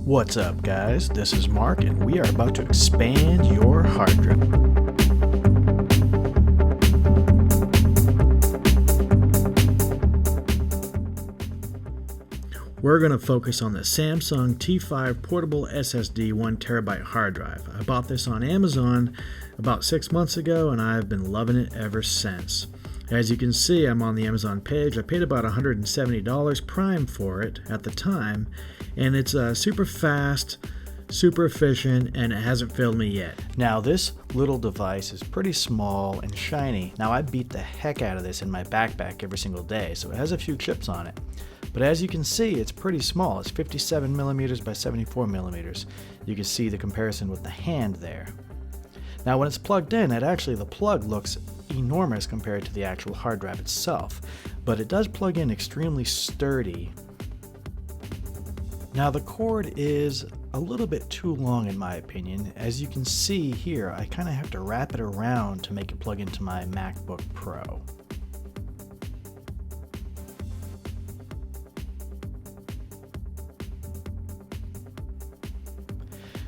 What's up, guys? This is Mark, and we are about to expand your hard drive. We're going to focus on the Samsung T5 portable SSD 1TB hard drive. I bought this on Amazon about 6 months ago, and I've been loving it ever since. As you can see, I'm on the Amazon page. I paid about $170 Prime for it at the time, and it's super fast, super efficient, and it hasn't failed me yet. Now, this little device is pretty small and shiny. Now, I beat the heck out of this in my backpack every single day, so it has a few chips on it. But as you can see, it's pretty small. It's 57 millimeters by 74 millimeters. You can see the comparison with the hand there. Now, when it's plugged in, the plug looks enormous compared to the actual hard drive itself, but it does plug in extremely sturdy. Now, the cord is a little bit too long in my opinion. As you can see here, I kind of have to wrap it around to make it plug into my MacBook Pro.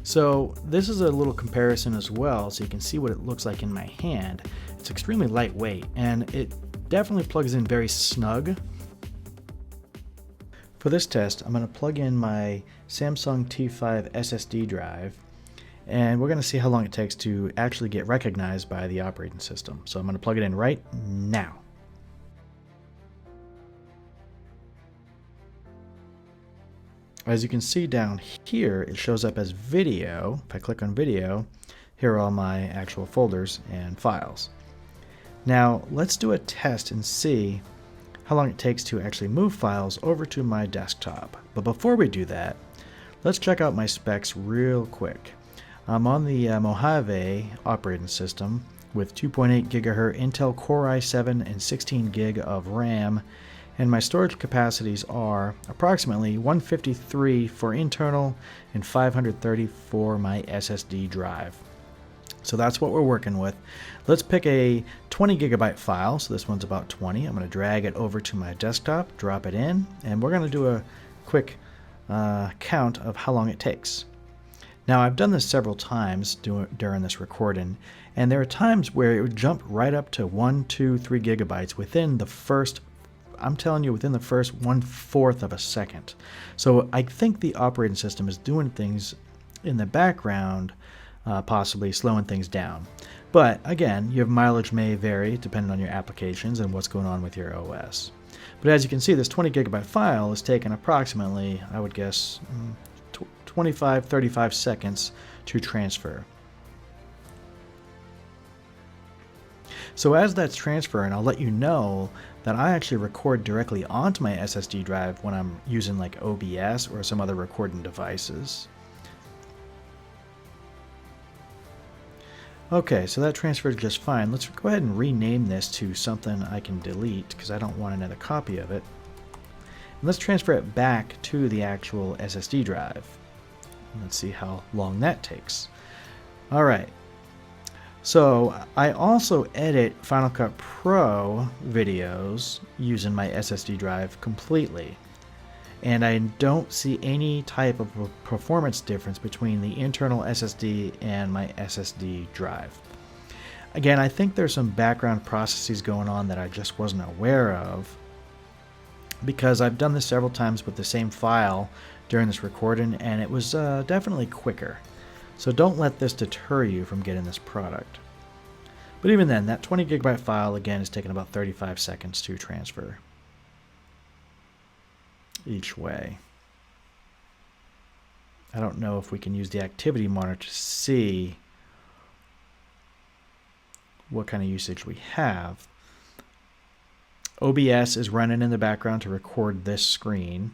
So this is a little comparison as well, so you can see what it looks like in my hand. It's extremely lightweight, and it definitely plugs in very snug. For this test, I'm going to plug in my Samsung T5 SSD drive, and we're going to see how long it takes to actually get recognized by the operating system. So I'm going to plug it in right now. As you can see down here, it shows up as video. If I click on video, here are all my actual folders and files. Now, let's do a test and see how long it takes to actually move files over to my desktop. But before we do that, let's check out my specs real quick. I'm on the Mojave operating system with 2.8 GHz Intel Core i7 and 16 GB of RAM, and my storage capacities are approximately 153 for internal and 530 for my SSD drive. So that's what we're working with. Let's pick a 20 GB file. So this one's about 20. I'm going to drag it over to my desktop, drop it in, and we're going to do a quick count of how long it takes. Now, I've done this several times during this recording, and there are times where it would jump right up to 1, 2, 3 gigabytes within the first, I'm telling you, within the first 1/4 of a second. So I think the operating system is doing things in the background, possibly slowing things down. But again, your mileage may vary depending on your applications and what's going on with your OS. But as you can see, this 20 GB file is taking approximately, I would guess, 25-35 seconds to transfer. So as that's transferring, I'll let you know that I actually record directly onto my SSD drive when I'm using like OBS or some other recording devices. Okay, so that transferred just fine. Let's go ahead and rename this to something I can delete because I don't want another copy of it. And let's transfer it back to the actual SSD drive. Let's see how long that takes. All right. So I also edit Final Cut Pro videos using my SSD drive completely. And I don't see any type of performance difference between the internal SSD and my SSD drive. Again, I think there's some background processes going on that I just wasn't aware of, because I've done this several times with the same file during this recording, and it was definitely quicker. So don't let this deter you from getting this product. But even then, that 20 GB file, again, is taking about 35 seconds to transfer each way. I don't know if we can use the activity monitor to see what kind of usage we have. OBS is running in the background to record this screen.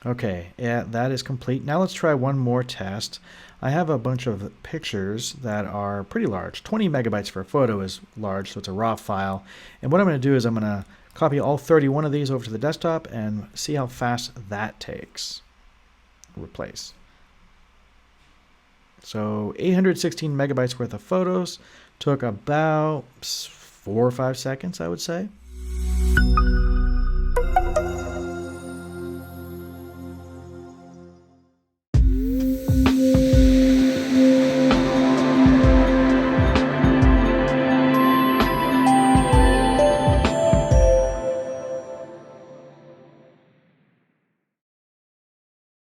Okay, yeah, that is complete. Now let's try one more test. I have a bunch of pictures that are pretty large. 20 megabytes for a photo is large, so it's a raw file. And what I'm going to do is I'm going to copy all 31 of these over to the desktop and see how fast that takes. Replace. So 816 megabytes worth of photos took about 4 or 5 seconds, I would say.